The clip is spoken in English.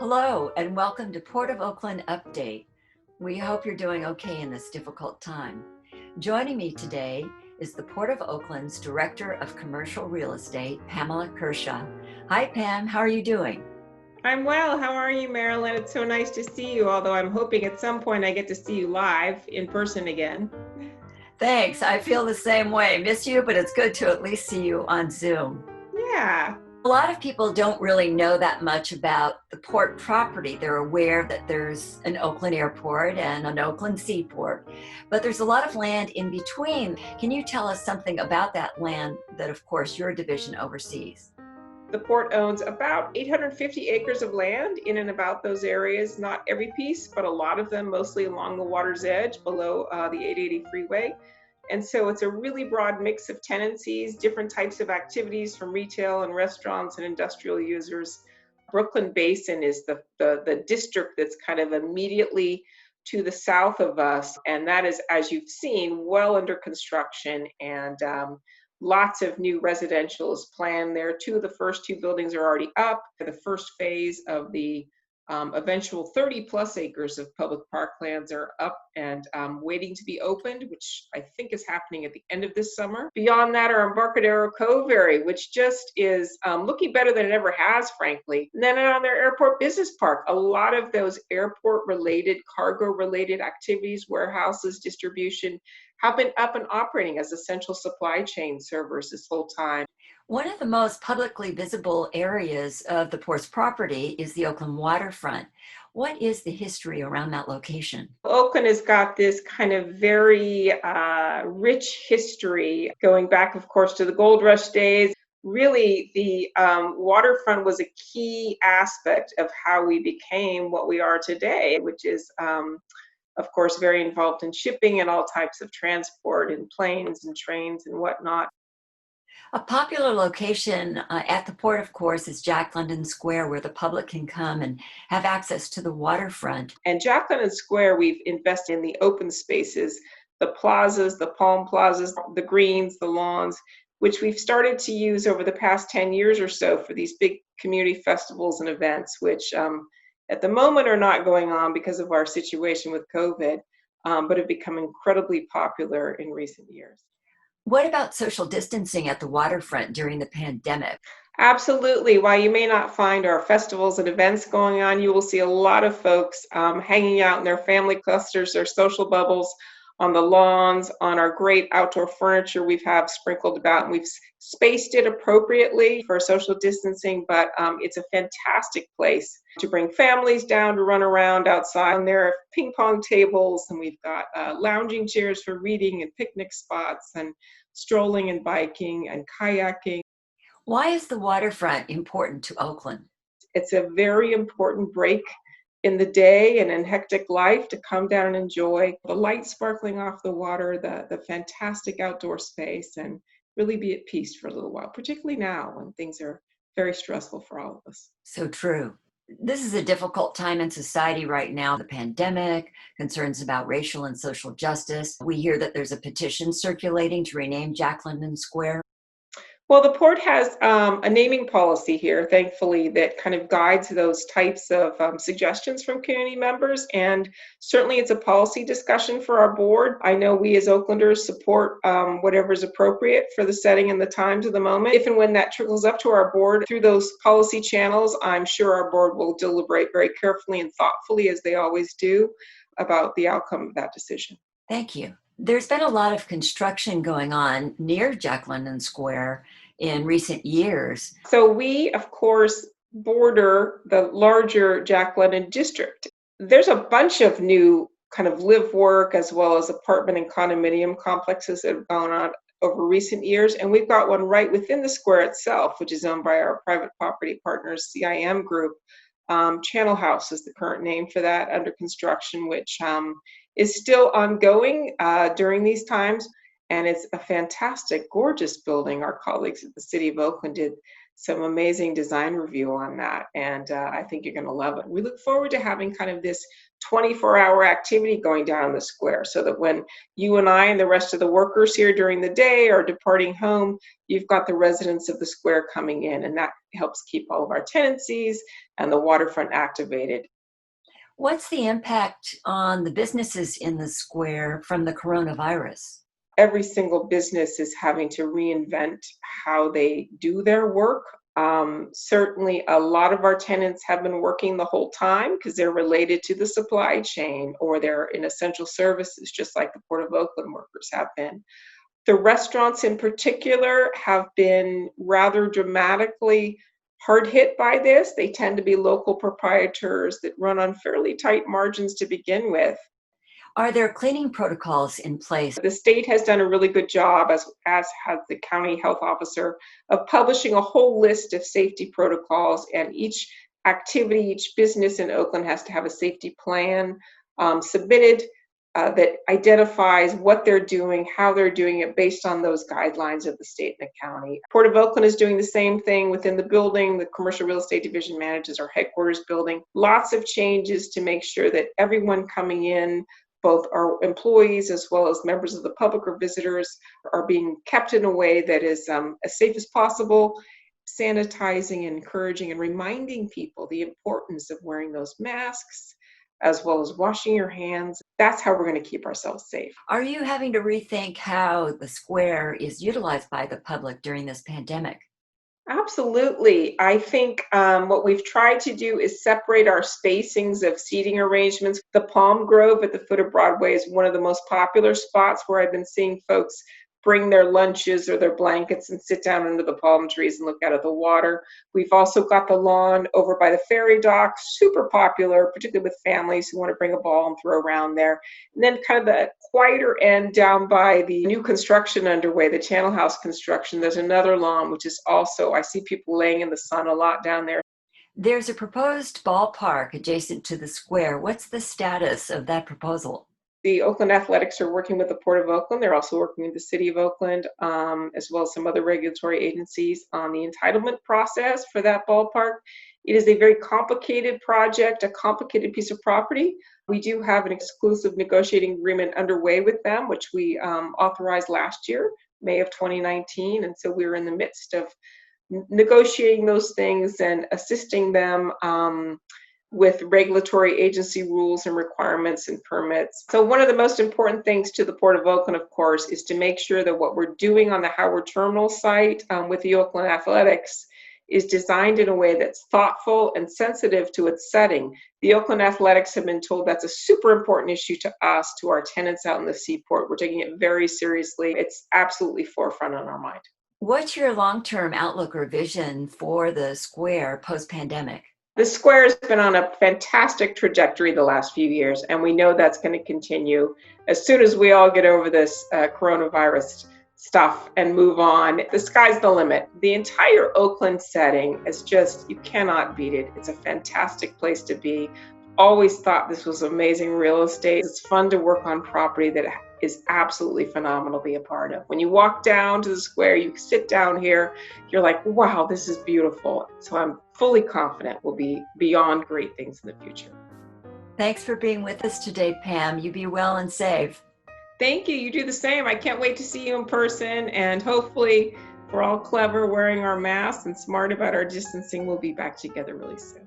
Hello, and welcome to Port of Oakland Update. We hope you're doing okay in this difficult time. Joining me today is the Port of Oakland's Director of Commercial Real Estate, Pamela Kershaw. Hi, Pam. How are you doing? I'm well. How are you, Marilyn? It's so nice to see you, although I'm hoping at some point I get to see you live in person again. Thanks. I feel the same way. Miss you, but it's good to at least see you on Zoom. Yeah. A lot of people don't really know that much about the port property. They're aware that there's an Oakland airport and an Oakland seaport, but there's a lot of land in between. Can you tell us something about that land that, of course, your division oversees? The port owns about 850 acres of land in and about those areas, not every piece, but a lot of them, mostly along the water's edge below the 880 freeway. And so it's a really broad mix of tenancies, different types of activities from retail and restaurants and industrial users. Brooklyn Basin is the district that's kind of immediately to the south of us. And that is, as you've seen, well under construction and lots of new residential is planned there. Two of the first two buildings are already up. The first phase of the eventual 30 plus acres of public parklands are up and waiting to be opened, which I think is happening at the end of this summer. Beyond that are Embarcadero Cove area, which just is looking better than it ever has, frankly. And then on their airport business park, a lot of those airport related, cargo related activities, warehouses, distribution, have been up and operating as essential supply chain servers this whole time. One of the most publicly visible areas of the port's property is the Oakland Waterfront. What is the history around that location? Oakland has got this kind of very rich history going back, of course, to the gold rush days. Really, the waterfront was a key aspect of how we became what we are today, which is, of course, very involved in shipping and all types of transport and planes and trains and whatnot. A popular location at the port, of course, is Jack London Square, where the public can come and have access to the waterfront. And Jack London Square, we've invested in the open spaces, the plazas, the palm plazas, the greens, the lawns, which we've started to use over the past 10 years or so for these big community festivals and events, which at the moment are not going on because of our situation with COVID, but have become incredibly popular in recent years. What about social distancing at the waterfront during the pandemic? Absolutely. While you may not find our festivals and events going on, you will see a lot of folks hanging out in their family clusters, their social bubbles, on the lawns, on our great outdoor furniture we've have sprinkled about. And we've spaced it appropriately for social distancing, but it's a fantastic place to bring families down to run around outside. And there are ping pong tables, and we've got lounging chairs for reading and picnic spots and strolling and biking and kayaking. Why is the waterfront important to Oakland? It's a very important break in the day and in hectic life to come down and enjoy the light sparkling off the water, the fantastic outdoor space, and really be at peace for a little while, particularly now when things are very stressful for all of us. So true. This is a difficult time in society right now. The pandemic, concerns about racial and social justice. We hear that there's a petition circulating to rename Jack London Square. Well, the port has a naming policy here, thankfully, that kind of guides those types of suggestions from community members. And certainly it's a policy discussion for our board. I know we as Oaklanders support whatever is appropriate for the setting and the times of the moment. If and when that trickles up to our board through those policy channels, I'm sure our board will deliberate very carefully and thoughtfully, as they always do, about the outcome of that decision. Thank you. There's been a lot of construction going on near Jack London Square in recent years. So we, of course, border the larger Jack London district. There's a bunch of new kind of live work as well as apartment and condominium complexes that have gone on over recent years. And we've got one right within the square itself, which is owned by our private property partners, CIM Group. Channel House is the current name for that, under construction, which is still ongoing during these times. And it's a fantastic, gorgeous building. Our colleagues at the City of Oakland did some amazing design review on that. And I think you're going to love it. We look forward to having kind of this 24-hour activity going down the square so that when you and I and the rest of the workers here during the day are departing home, you've got the residents of the square coming in, and that helps keep all of our tenancies and the waterfront activated. What's the impact on the businesses in the square from the coronavirus? Every single business is having to reinvent how they do their work. Certainly, a lot of our tenants have been working the whole time because they're related to the supply chain or they're in essential services, just like the Port of Oakland workers have been. The restaurants in particular have been rather dramatically hard hit by this. They tend to be local proprietors that run on fairly tight margins to begin with. Are there cleaning protocols in place? The state has done a really good job, as has the county health officer, of publishing a whole list of safety protocols, and each activity, each business in Oakland has to have a safety plan submitted that identifies what they're doing, how they're doing it based on those guidelines of the state and the county. Port of Oakland is doing the same thing within the building. The commercial real estate division manages our headquarters building. Lots of changes to make sure that everyone coming in, both our employees as well as members of the public or visitors, are being kept in a way that is as safe as possible, sanitizing, encouraging, and reminding people the importance of wearing those masks, as well as washing your hands. That's how we're going to keep ourselves safe. Are you having to rethink how the square is utilized by the public during this pandemic? Absolutely. I think what we've tried to do is separate our spacings of seating arrangements. The Palm Grove at the foot of Broadway is one of the most popular spots where I've been seeing folks bring their lunches or their blankets and sit down under the palm trees and look out at the water. We've also got the lawn over by the ferry dock, super popular, particularly with families who want to bring a ball and throw around there. And then kind of the quieter end down by the new construction underway, the Channel House construction, there's another lawn, which is also, I see people laying in the sun a lot down there. There's a proposed ballpark adjacent to the square. What's the status of that proposal? The Oakland Athletics are working with the Port of Oakland. They're also working with the City of Oakland, as well as some other regulatory agencies on the entitlement process for that ballpark. It is a very complicated project, a complicated piece of property. We do have an exclusive negotiating agreement underway with them, which we authorized last year, May of 2019. And so we're in the midst of negotiating those things and assisting them with regulatory agency rules and requirements and permits. So one of the most important things to the Port of Oakland, of course, is to make sure that what we're doing on the Howard Terminal site with the Oakland Athletics is designed in a way that's thoughtful and sensitive to its setting. The Oakland Athletics have been told that's a super important issue to us, to our tenants out in the Seaport. We're taking it very seriously. It's absolutely forefront on our mind. What's your long-term outlook or vision for the square post-pandemic? The square has been on a fantastic trajectory the last few years, and we know that's going to continue as soon as we all get over this coronavirus stuff and move on. The sky's the limit. The entire Oakland setting is just, you cannot beat it. It's a fantastic place to be. Always thought this was amazing real estate. It's fun to work on property that is absolutely phenomenal to be a part of. When you walk down to the square, you sit down here, you're like, wow, this is beautiful. So I'm fully confident we'll be beyond great things in the future. Thanks for being with us today, Pam. You be well and safe. Thank you. You do the same. I can't wait to see you in person, and hopefully, if we're all clever wearing our masks and smart about our distancing, we'll be back together really soon.